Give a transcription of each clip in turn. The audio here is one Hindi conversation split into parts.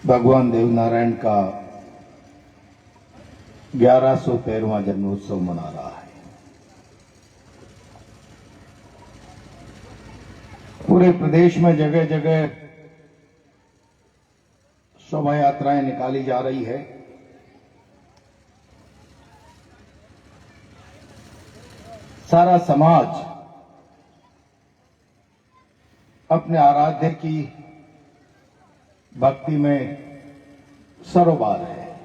भगवान देवनारायण का 1113वां जन्मोत्सव मना रहा है। पूरे प्रदेश में जगह जगह शोभा यात्राएं निकाली जा रही है। सारा समाज अपने आराध्य की भक्ति में सरोबार है।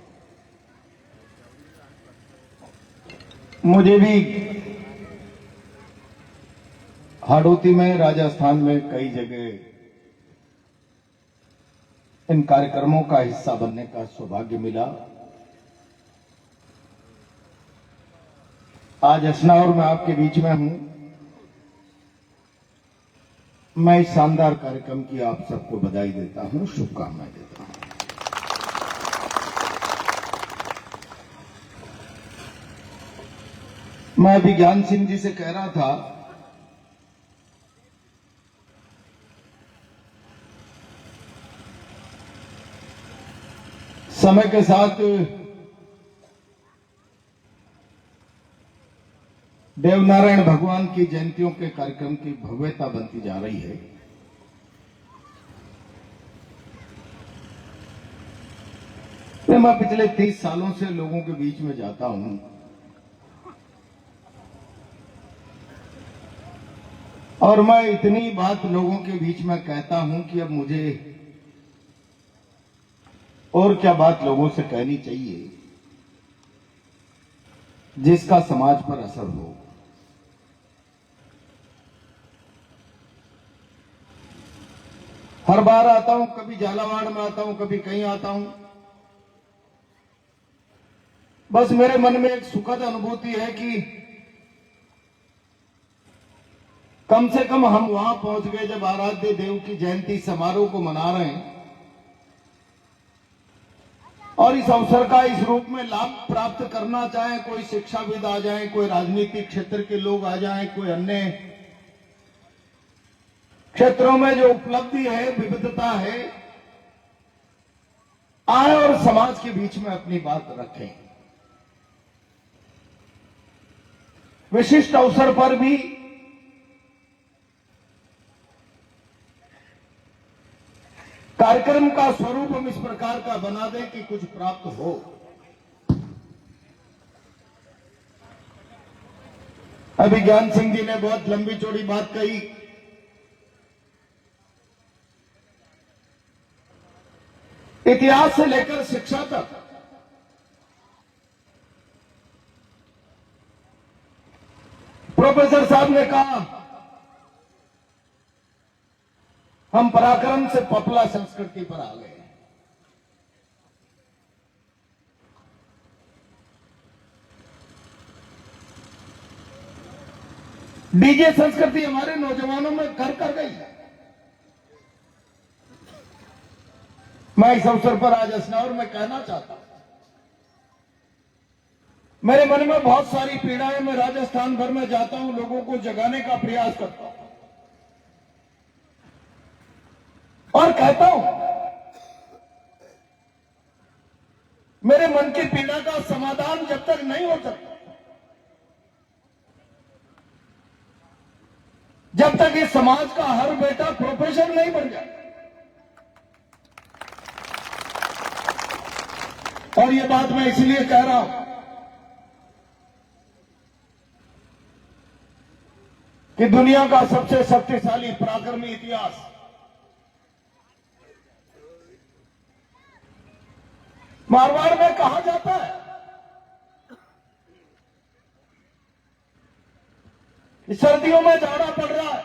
मुझे भी हाड़ौती में, राजस्थान में कई जगह इन कार्यक्रमों का हिस्सा बनने का सौभाग्य मिला। आज असनावर में आपके बीच में हूं। मैं इस शानदार कार्यक्रम की आप सबको बधाई देता हूं, शुभकामनाएं देता हूं। मैं अभी ज्ञान सिंह जी से कह रहा था, समय के साथ देवनारायण भगवान की जयंतियों के कार्यक्रम की भव्यता बनती जा रही है। मैं पिछले 30 सालों से लोगों के बीच में जाता हूं और मैं इतनी बात लोगों के बीच में कहता हूं कि अब मुझे और क्या बात लोगों से कहनी चाहिए जिसका समाज पर असर हो। हर बार आता हूं, कभी झालावाड़ में आता हूं, कभी कहीं आता हूं, बस मेरे मन में एक सुखद अनुभूति है कि कम से कम हम वहां पहुंच गए जब आराध्य देव की जयंती समारोह को मना रहे हैं और इस अवसर का इस रूप में लाभ प्राप्त करना चाहे, कोई शिक्षाविद आ जाए, कोई राजनीतिक क्षेत्र के लोग आ जाएं, कोई अन्य क्षेत्रों में जो उपलब्धि है, विविधता है, आए और समाज के बीच में अपनी बात रखें। विशिष्ट अवसर पर भी कार्यक्रम का स्वरूप हम इस प्रकार का बना दें कि कुछ प्राप्त हो। अभी ज्ञान सिंह जी ने बहुत लंबी चौड़ी बात कही। इतिहास से लेकर शिक्षा तक प्रोफेसर साहब ने कहा हम पराक्रम से पपला संस्कृति पर आ गए। डीजे संस्कृति हमारे नौजवानों में घर कर गई है। मैं इस अवसर पर आज असनावर में कहना चाहता हूं, मेरे मन में बहुत सारी पीड़ाएं। मैं राजस्थान भर में जाता हूं, लोगों को जगाने का प्रयास करता हूं और कहता हूं मेरे मन की पीड़ा का समाधान जब तक नहीं हो सकता, जब तक इस समाज का हर बेटा प्रोफेसर नहीं बन जाए। और ये बात मैं इसलिए कह रहा हूं कि दुनिया का सबसे शक्तिशाली पराक्रमी इतिहास मारवाड़ में कहा जाता है कि सर्दियों में जाड़ा पड़ रहा है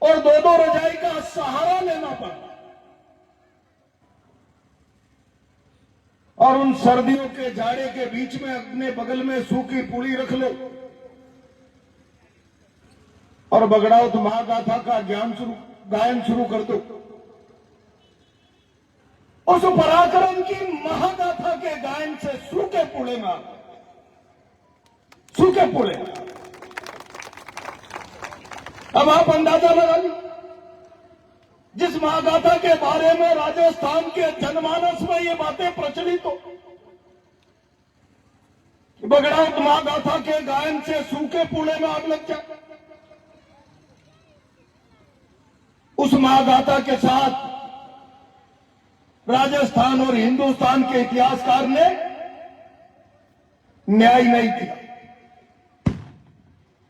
और दो रजाई का सहारा लेना पड़ रहा है और उन सर्दियों के जाड़े के बीच में अपने बगल में सूखी पूड़ी रख लो और बगड़ाउत महागाथा का गायन शुरू कर दो। उस पराक्रम की महागाथा के गायन से सूखे पुणे में सूखे पुणे। अब आप अंदाजा लगा लीजिए जिस महागाथा के बारे में राजस्थान के जनमानस में ये बातें प्रचलित हो, बगड़ाउत महागाथा के गायन से सूखे पुणे में आग लग जाए, उस महागाथा के साथ राजस्थान और हिंदुस्तान के इतिहासकार ने न्याय नहीं किया।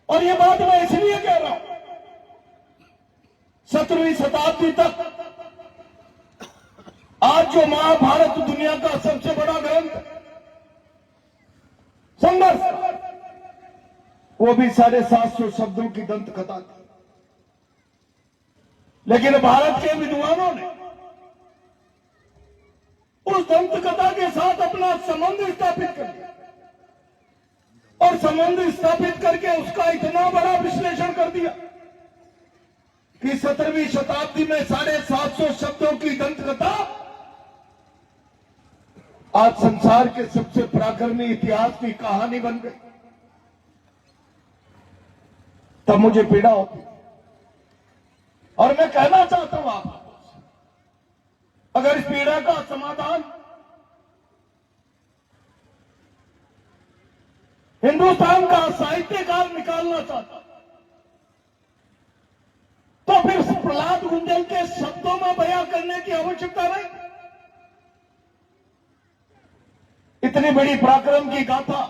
और ये बात मैं इसलिए कह रहा हूं, 17वीं शताब्दी तक आज जो महाभारत दुनिया का सबसे बड़ा ग्रंथ संघर्ष, वो भी 750 शब्दों की दंत कथा थी। लेकिन भारत के विद्वानों ने उस दंत कथा के साथ अपना संबंध स्थापित कर दिया और संबंध स्थापित करके उसका इतना बड़ा विश्लेषण कर दिया कि 17वीं शताब्दी में 750 शब्दों की दंत कथा आज संसार के सबसे पराक्रमी इतिहास की कहानी बन गई। तब मुझे पीड़ा होती और मैं कहना चाहता हूं आपको, अगर इस पीड़ा का समाधान हिंदुस्तान का साहित्यकार निकालना चाहता तो फिर प्रहलाद गुंजल के शब्दों में बयां करने की आवश्यकता नहीं। इतनी बड़ी पराक्रम की गाथा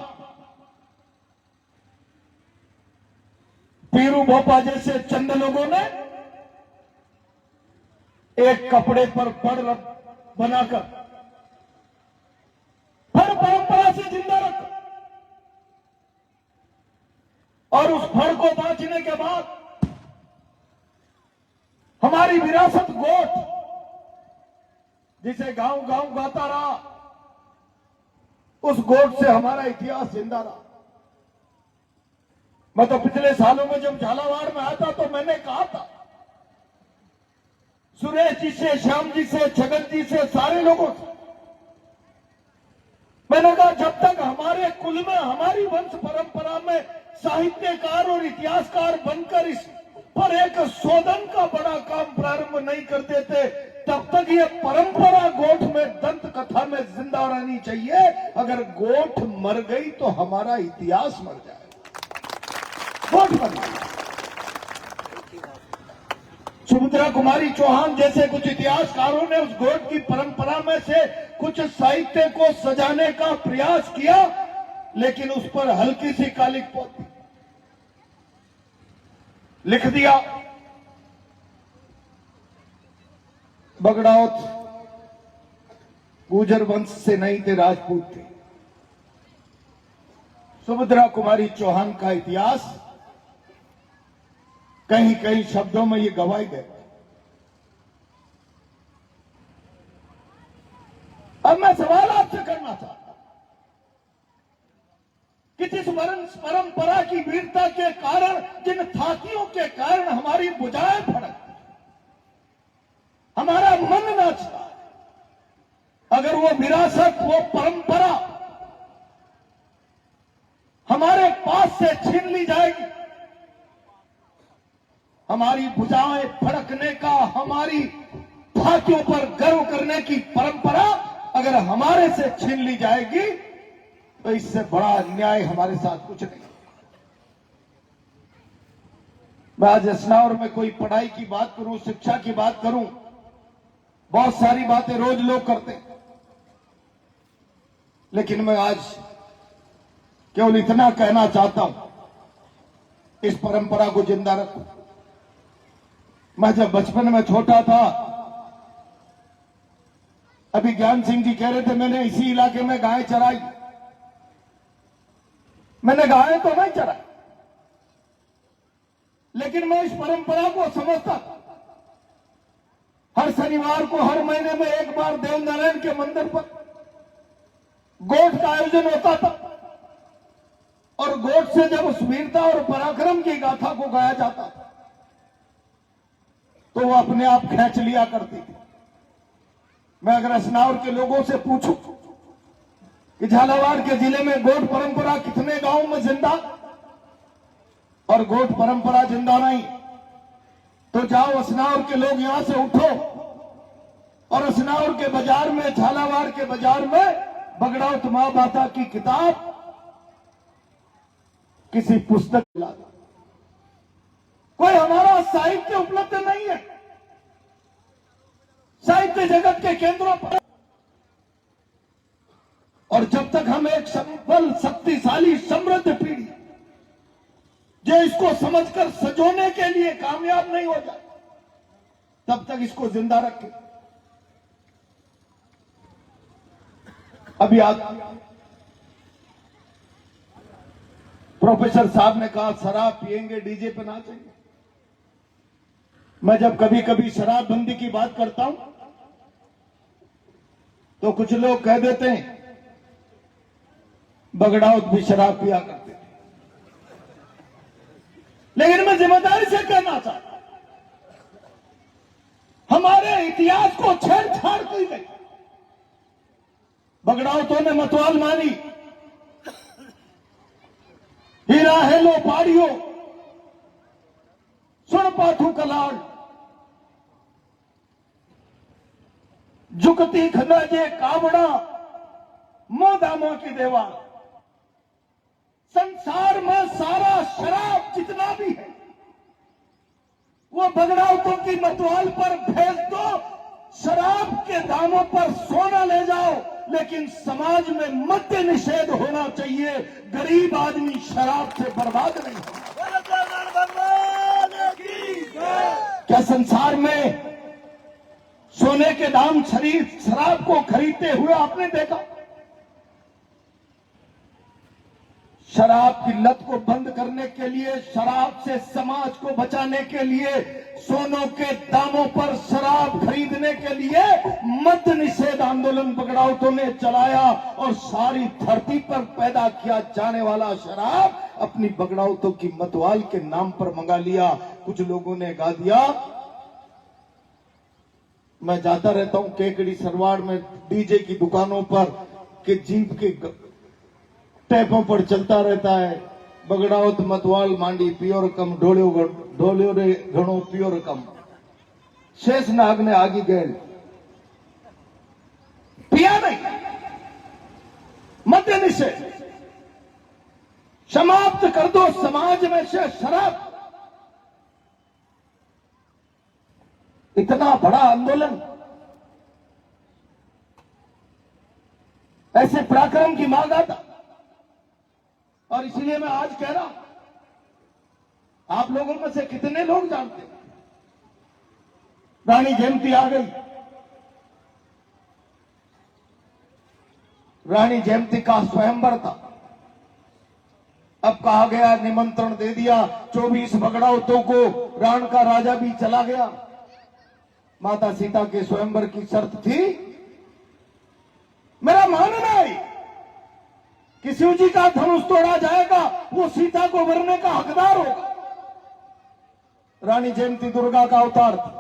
पीरू भोपा जैसे चंद लोगों ने एक कपड़े पर फड़ बनाकर फड़ परंपरा से जिंदा रखा और उस फड़ को बांचने के बाद हमारी विरासत गोठ, जिसे गांव गांव गाता रहा, उस गोठ से हमारा इतिहास जिंदा रहा। मैं तो पिछले सालों में जब झालावाड़ में आता तो मैंने कहा था सुरेश जी से, श्याम जी से, छगन जी से, सारे लोगों से, मैंने कहा जब तक हमारे कुल में, हमारी वंश परंपरा में साहित्यकार और इतिहासकार बनकर इस पर एक शोधन का बड़ा काम प्रारंभ नहीं कर देते, तब तक ये परंपरा गोठ में, दंत कथा में जिंदा रहनी चाहिए। अगर गोठ मर गई तो हमारा इतिहास मर जाएगा। गोठ मर गई। सुमित्रा कुमारी चौहान जैसे कुछ इतिहासकारों ने उस गोठ की परंपरा में से कुछ साहित्य को सजाने का प्रयास किया, लेकिन उस पर हल्की सी कालिक पोत लिख दिया। बगड़ाउत गुर्जर वंश से नहीं थे, राजपूत थे। सुमित्रा कुमारी चौहान का इतिहास कहीं कहीं शब्दों में ये गवाई गए। अब मैं सवाल आपसे करना चाहता हूं कि जिस वंश परंपरा की वीरता के कारण, जिन थातियों के कारण हमारी भुजाएं फड़कती, हमारा मन नाचता, अगर वो विरासत, वो परंपरा हमारे पास से छीन ली जाएगी, हमारी भुजाएं फड़कने का, हमारी थातियों पर गर्व करने की परंपरा अगर हमारे से छीन ली जाएगी, तो इससे बड़ा अन्याय हमारे साथ कुछ नहीं। मैं आज असनावर में कोई पढ़ाई की बात करूं, शिक्षा की बात करूं, बहुत सारी बातें रोज लोग करते हैं, लेकिन मैं आज केवल इतना कहना चाहता हूं, इस परंपरा को जिंदा रखो। मैं जब बचपन में छोटा था, अभी ज्ञान सिंह जी कह रहे थे मैंने इसी इलाके में गाय चराई, मैंने गाय तो नहीं चराई, लेकिन मैं इस परंपरा को समझता था। हर शनिवार को, हर महीने में एक बार देवनारायण के मंदिर पर गोठ का आयोजन होता था और गोठ से जब उस वीरता और पराक्रम की गाथा को गाया जाता था तो वो अपने आप खींच लिया करती थी। मैं अगर असनावर के लोगों से पूछूं कि झालावाड़ के जिले में गोठ परंपरा कितने गांवों में जिंदा, और गोठ परंपरा जिंदा नहीं, तो जाओ असनावर के लोग यहां से उठो और असनावर के बाजार में, झालावाड़ के बाजार में बगड़ाउत मां बाता की किताब किसी पुस्तक ला दो। कोई हमारा साहित्य उपलब्ध नहीं है। साहित्य जगत के केंद्रों पर, और जब तक हम एक सफल, शक्तिशाली, समृद्ध पीढ़ी जो इसको समझकर सजोने के लिए कामयाब नहीं हो जाए, तब तक इसको जिंदा रखें। अभी आज प्रोफेसर साहब ने कहा शराब पिएंगे, डीजे पे नाचेंगे। मैं जब कभी कभी शराबबंदी की बात करता हूं तो कुछ लोग कह देते हैं बगड़ाउत भी शराब पिया करते थे। लेकिन मैं जिम्मेदारी से कहना चाहता हूं, हमारे इतिहास को छेड़छाड़ की गई। बगड़ाउतों ने मतवाल मानी, हीरा हेलो पाड़ियो, सुन पाथू कलाड़, झुकती खनाजे कावड़ा, मोदामो की देवार। संसार में सारा शराब जितना भी है वो बगड़ाउतों की मतवाल पर भेज दो। शराब के दामों पर सोना ले जाओ, लेकिन समाज में मद्य निषेध होना चाहिए। गरीब आदमी शराब से बर्बाद नहीं होगा। क्या संसार में सोने के दाम शराब को खरीदते हुए आपने देखा? शराब की लत को बंद करने के लिए, शराब से समाज को बचाने के लिए, सोनों के दामों पर शराब खरीदने के लिए मद्य निषेध आंदोलन बगड़ाउतों ने चलाया और सारी धरती पर पैदा किया जाने वाला शराब अपनी बगड़ाउतों की मतवाल के नाम पर मंगा लिया। कुछ लोगों ने गा दिया, मैं जाता रहता हूं केकड़ी सरवाड़ में डीजे की दुकानों पर कि जीप के टैपों पर चलता रहता है, बगड़ाउत मतवाल मांडी पियो रकम, ढोलियो रे घणो पियो रकम। शेष नाग ने आगी गैल पिया नहीं। मद्य निषेध समाप्त कर दो समाज में से शराब। इतना बड़ा आंदोलन, ऐसे पराक्रम की मांग आता। और इसलिए मैं आज कह रहा हूं, आप लोगों में से कितने लोग जानते हैं रानी जयंती आ गई। रानी जयंती का स्वयंवर था। अब कहा गया, निमंत्रण दे दिया 24 बगड़ाउतों को, राण का राजा भी चला गया। माता सीता के स्वयंवर की शर्त थी, मेरा मानना है कि शिव जी का धनुष तोड़ा जाएगा, वो सीता को वरने का हकदार होगा। रानी जयंती दुर्गा का अवतार थी,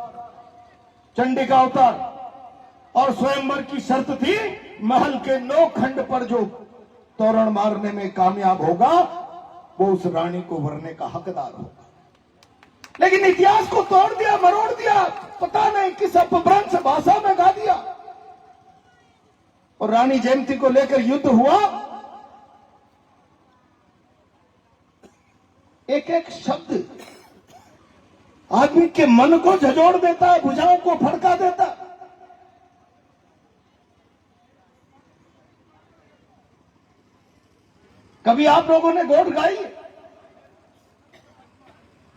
चंडी का अवतार, और स्वयंवर की शर्त थी महल के 9 खंड पर जो तोरण मारने में कामयाब होगा वो उस रानी को वरने का हकदार होगा। लेकिन इतिहास को तोड़ दिया, मरोड़ दिया, पता नहीं किस अपभ्रंश भाषा में गा दिया, और रानी जयंती को लेकर युद्ध हुआ। एक एक शब्द आदमी के मन को झंझोड़ देता है, भुजाओं को फड़का देता है। कभी आप लोगों ने गोट गाई?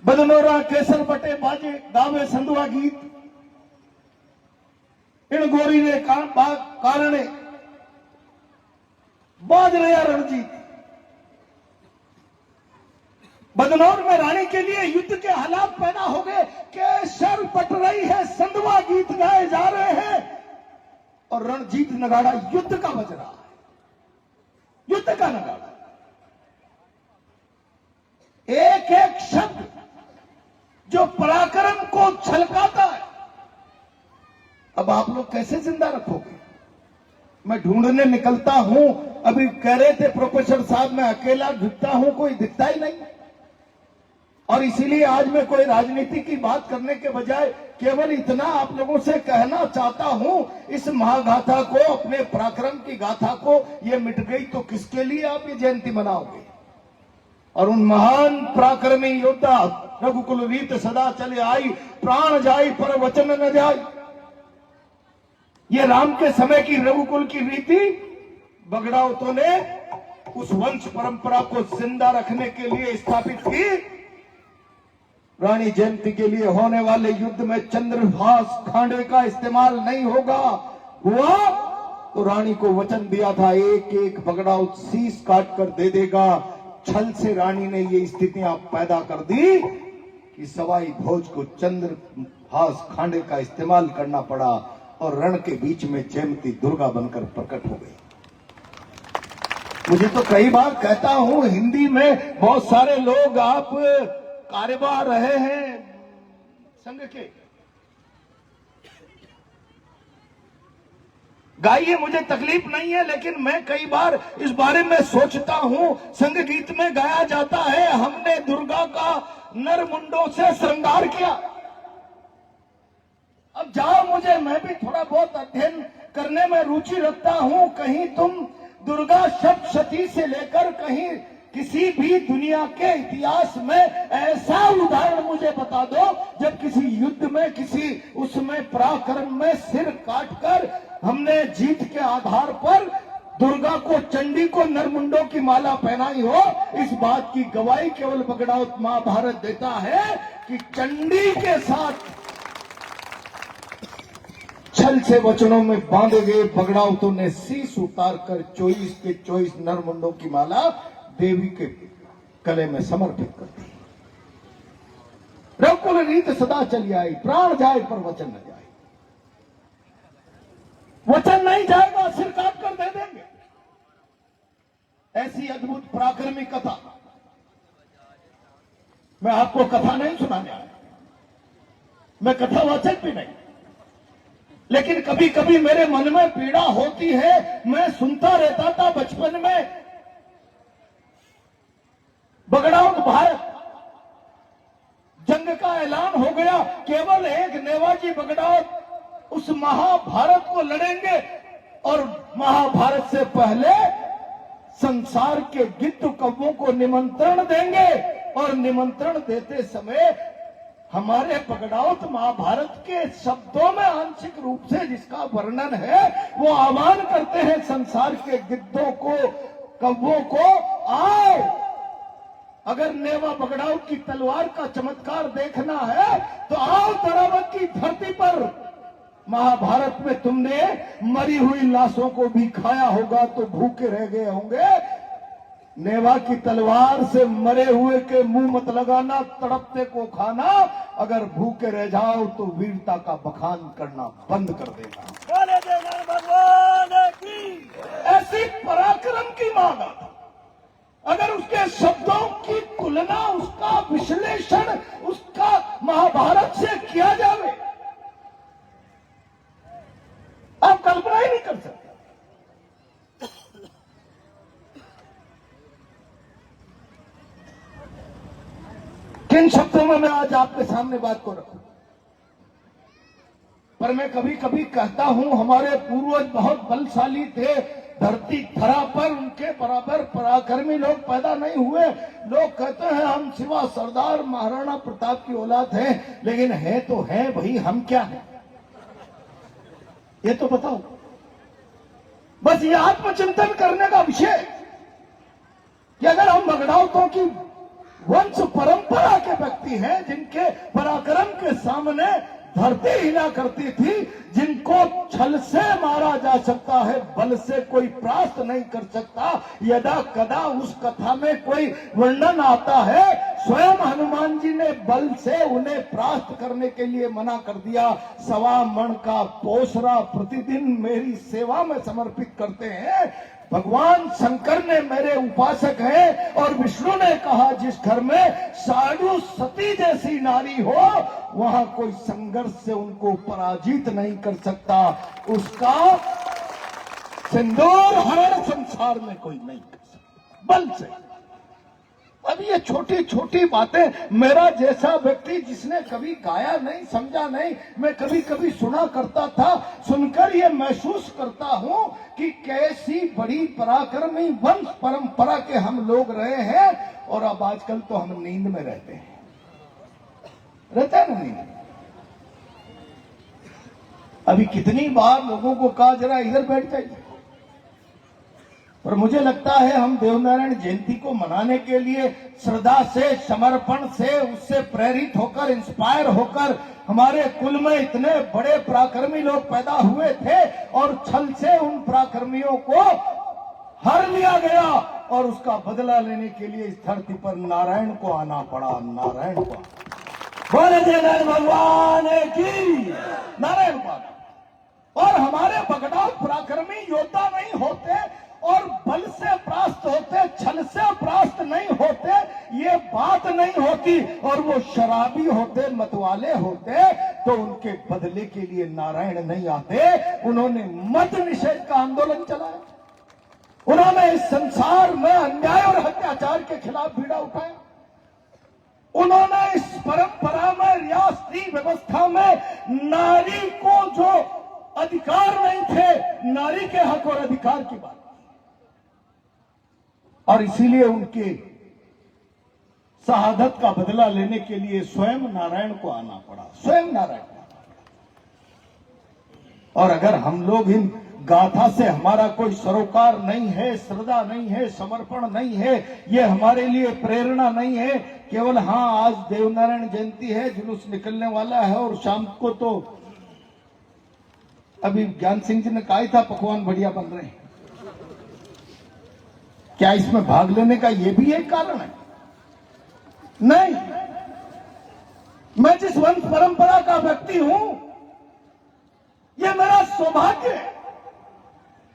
बदनोरा केसर बटे बाजे गावे संधवा गीत, इन गोरी ने कारणे बाज रहा रणजीत। बदनौर में रानी के लिए युद्ध के हालात पैदा हो गए। केसर पट रही है, संधवा गीत गाए जा रहे हैं और रणजीत नगाड़ा युद्ध का बज रहा है, युद्ध का नगाड़ा। एक एक शब्द जो पराक्रम को छलकाता है। अब आप लोग कैसे जिंदा रखोगे? मैं ढूंढने निकलता हूं, अभी कह रहे थे प्रोफेसर साहब मैं अकेला दिखता हूं, कोई दिखता ही नहीं। और इसीलिए आज मैं कोई राजनीति की बात करने के बजाय केवल इतना आप लोगों से कहना चाहता हूं, इस महागाथा को, अपने पराक्रम की गाथा को, ये मिट गई तो किसके लिए आप ये जयंती मनाओगे? और उन महान पराक्रमी योद्धा रघुकुल रीत सदा चले आई, प्राण जाई पर वचन न जाई। ये राम के समय की रघुकुल की रीति बगड़ावतों ने उस वंश परंपरा को जिंदा रखने के लिए स्थापित की। रानी जयंती के लिए होने वाले युद्ध में चंद्रभास खांडे का इस्तेमाल नहीं होगा। हुआ तो रानी को वचन दिया था, एक एक बगड़ाऊ शीश काट कर दे देगा। छल से रानी ने ये स्थितियां पैदा कर दी कि सवाई भोज को चंद्रभास खांडे का इस्तेमाल करना पड़ा और रण के बीच में जयंती दुर्गा बनकर प्रकट हो गई। मुझे तो कई बार कहता हूं, हिंदी में बहुत सारे लोग आप कार्यभार रहे हैं संघ के, गाइए, मुझे तकलीफ नहीं है, लेकिन मैं कई बार इस बारे में सोचता हूं। संघ गीत में गाया जाता है, हमने दुर्गा का नर मुंडों से श्रृंगार किया। अब जाओ, मैं भी थोड़ा बहुत अध्ययन करने में रुचि रखता हूं। कहीं तुम दुर्गा सप्तशती से लेकर कहीं किसी भी दुनिया के इतिहास में ऐसा उदाहरण मुझे बता दो जब किसी युद्ध में, किसी उसमें पराक्रम में सिर काटकर हमने जीत के आधार पर दुर्गा को, चंडी को नरमुंडों की माला पहनाई हो। इस बात की गवाही केवल बगड़ाउत महाभारत देता है कि चंडी के साथ छल से वचनों में बांधे गए बगड़ाउतों ने शीश उतारकर 24 के 24 नरमुंडों की माला देवी के गले में समर्पित कर दी। रघुकुल रीत सदा चली आई, प्राण जाए पर वचन न जाए। वचन नहीं जाएगा, सिर काट कर दे देंगे। ऐसी अद्भुत पराक्रमी कथा। मैं आपको कथा नहीं सुनाने आया, मैं कथावाचक भी नहीं, लेकिन कभी कभी मेरे मन में पीड़ा होती है। मैं सुनता रहता था बचपन में, बगड़ाउत भारत जंग का ऐलान हो गया, केवल एक नेवाजी बगड़ाउत उस महाभारत को लड़ेंगे और महाभारत से पहले संसार के गिद्ध कौवों को निमंत्रण देंगे। और निमंत्रण देते समय हमारे बगड़ाउत महाभारत के शब्दों में आंशिक रूप से जिसका वर्णन है, वो आह्वान करते हैं संसार के गिद्धों को, कौवों को, आओ, अगर नेवा बगड़ाउत की तलवार का चमत्कार देखना है तो आओ तरावत की धरती पर। महाभारत में तुमने मरी हुई लाशों को भी खाया होगा तो भूखे रह गए होंगे। नेवा की तलवार से मरे हुए के मुंह मत लगाना, तड़पते को खाना। अगर भूखे रह जाओ तो वीरता का बखान करना बंद कर देना। भगवान की ऐसी पराक्रम की मांग, अगर उसके शब्दों की तुलना, उसका विश्लेषण, उसका महाभारत से किया जाए, आप कल्पना ही नहीं कर सकते। किन शब्दों में मैं आज आपके सामने बात को रखूं, पर मैं कभी कभी कहता हूं, हमारे पूर्वज बहुत बलशाली थे। धरती धरा पर उनके बराबर पराक्रमी लोग पैदा नहीं हुए। लोग कहते हैं हम सिवा सरदार महाराणा प्रताप की औलाद हैं, लेकिन है तो है भाई, हम क्या हैं ये तो बताओ। बस ये आत्मचिंतन करने का विषय कि अगर हम बगड़ाउतों की वंश परंपरा के व्यक्ति हैं, जिनके पराक्रम के सामने धरती हिला करती थी, जिनको छल से मारा जा सकता है, बल से कोई परास्त नहीं कर सकता। यदा कदा उस कथा में कोई वर्णन आता है, स्वयं हनुमान जी ने बल से उन्हें परास्त करने के लिए मना कर दिया। 1.25 मण का पोसरा प्रतिदिन मेरी सेवा में समर्पित करते हैं। भगवान शंकर ने मेरे उपासक हैं, और विष्णु ने कहा जिस घर में साधु सती जैसी नारी हो, वहां कोई संघर्ष से उनको पराजित नहीं कर सकता। उसका सिंदूर हरण संसार में कोई नहीं कर सकता बल से। अब ये छोटी छोटी बातें, मेरा जैसा व्यक्ति जिसने कभी गाया नहीं, समझा नहीं, मैं कभी कभी सुना करता था, सुनकर ये महसूस करता हूं कि कैसी बड़ी पराक्रमी वंश परंपरा के हम लोग रहे हैं। और अब आजकल तो हम नींद में रहते हैं, रहता है ना नींद। अभी कितनी बार लोगों को कहा जरा इधर बैठ जाइए, पर मुझे लगता है हम देवनारायण जयंती को मनाने के लिए श्रद्धा से, समर्पण से, उससे प्रेरित होकर, इंस्पायर होकर, हमारे कुल में इतने बड़े पराक्रमी लोग पैदा हुए थे और छल से उन पराक्रमियों को हर लिया गया और उसका बदला लेने के लिए इस धरती पर नारायण को आना पड़ा। नारायण को, बोले जय भगवान की, नारायण को। और हमारे बगडाल पराक्रमी योद्धा नहीं होते और बल से परास्त होते, छल से परास्त नहीं होते, ये बात नहीं होती, और वो शराबी होते, मतवाले होते, तो उनके बदले के लिए नारायण नहीं आते। उन्होंने मद निषेध का आंदोलन चलाया, उन्होंने इस संसार में अन्याय और अत्याचार के खिलाफ बीड़ा उठाया, उन्होंने इस परंपरा में, रियासती व्यवस्था में नारी को जो अधिकार नहीं थे, नारी के हक और अधिकार की बात, और इसीलिए उनके शहादत का बदला लेने के लिए स्वयं नारायण को आना पड़ा, स्वयं नारायण को। और अगर हम लोग इन गाथा से, हमारा कोई सरोकार नहीं है, श्रद्धा नहीं है, समर्पण नहीं है, ये हमारे लिए प्रेरणा नहीं है, केवल हाँ आज देवनारायण जयंती है, जुलूस निकलने वाला है और शाम को तो अभी ज्ञान सिंह जी ने कहा था पकवान बढ़िया बन रहे हैं, क्या इसमें भाग लेने का यह भी एक कारण है? नहीं, मैं जिस वंश परंपरा का व्यक्ति हूं, यह मेरा सौभाग्य है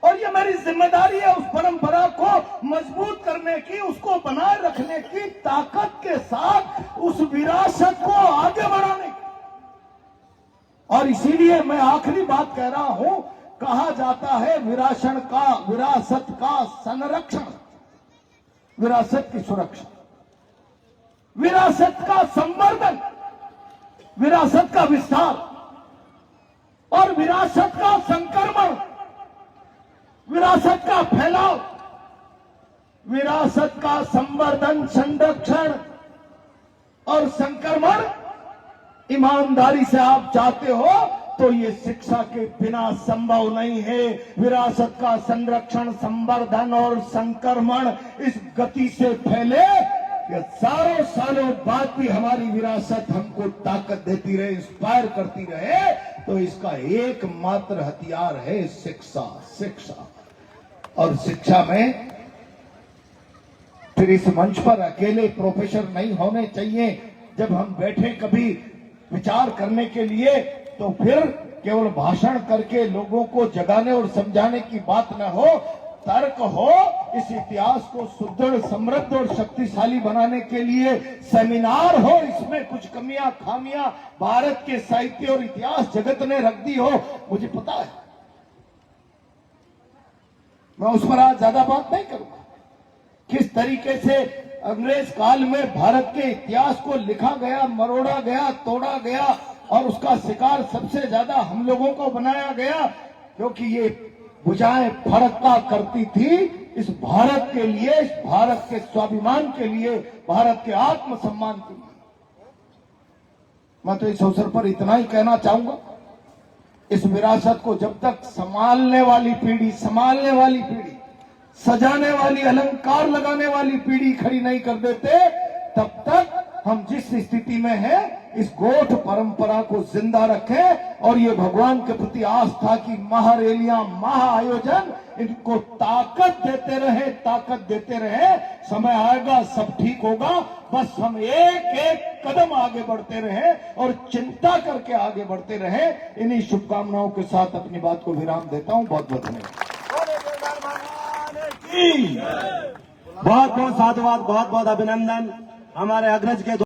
और यह मेरी जिम्मेदारी है उस परंपरा को मजबूत करने की, उसको बनाए रखने की, ताकत के साथ उस विरासत को आगे बढ़ाने की। और इसीलिए मैं आखिरी बात कह रहा हूं, कहा जाता है विरासत का संरक्षण, विरासत की सुरक्षा, विरासत का संवर्धन, विरासत का विस्तार और विरासत का संक्रमण, विरासत का फैलाव, विरासत का संवर्धन, संरक्षण और संक्रमण ईमानदारी से आप चाहते हो तो ये शिक्षा के बिना संभव नहीं है। विरासत का संरक्षण, संवर्धन और संक्रमण इस गति से फैले कि सालों बाद भी हमारी विरासत हमको ताकत देती रहे, इंस्पायर करती रहे, तो इसका एकमात्र हथियार है शिक्षा। शिक्षा और शिक्षा में फिर इस मंच पर अकेले प्रोफेसर नहीं होने चाहिए। जब हम बैठे कभी विचार करने के लिए, तो फिर केवल भाषण करके लोगों को जगाने और समझाने की बात न हो, तर्क हो, इस इतिहास को सुदृढ़, समृद्ध और शक्तिशाली बनाने के लिए सेमिनार हो, इसमें कुछ कमियां खामियां भारत के साहित्य और इतिहास जगत ने रख दी हो, मुझे पता है, मैं उस पर आज ज्यादा बात नहीं करूंगा। किस तरीके से अंग्रेज काल में भारत के इतिहास को लिखा गया, मरोड़ा गया, तोड़ा गया और उसका शिकार सबसे ज्यादा हम लोगों को बनाया गया, क्योंकि ये भुजाएं फड़का करती थी इस भारत के लिए, इस भारत के स्वाभिमान के लिए, भारत के आत्मसम्मान के लिए। मैं तो इस अवसर पर इतना ही कहना चाहूंगा, इस विरासत को जब तक संभालने वाली पीढ़ी, सजाने वाली, अलंकार लगाने वाली पीढ़ी खड़ी नहीं कर देते, तब तक हम जिस स्थिति में हैं, इस गोठ परंपरा को जिंदा रखें और ये भगवान के प्रति आस्था की महारैलियां, महाआयोजन, इनको ताकत देते रहे। समय आएगा, सब ठीक होगा, बस हम एक एक कदम आगे बढ़ते रहे और चिंता करके आगे बढ़ते रहे। इन्हीं शुभकामनाओं के साथ अपनी बात को विराम देता हूं। बहुत बहुत धन्यवाद। बहुत बहुत साधुवाद, बहुत बहुत अभिनंदन हमारे अग्रज के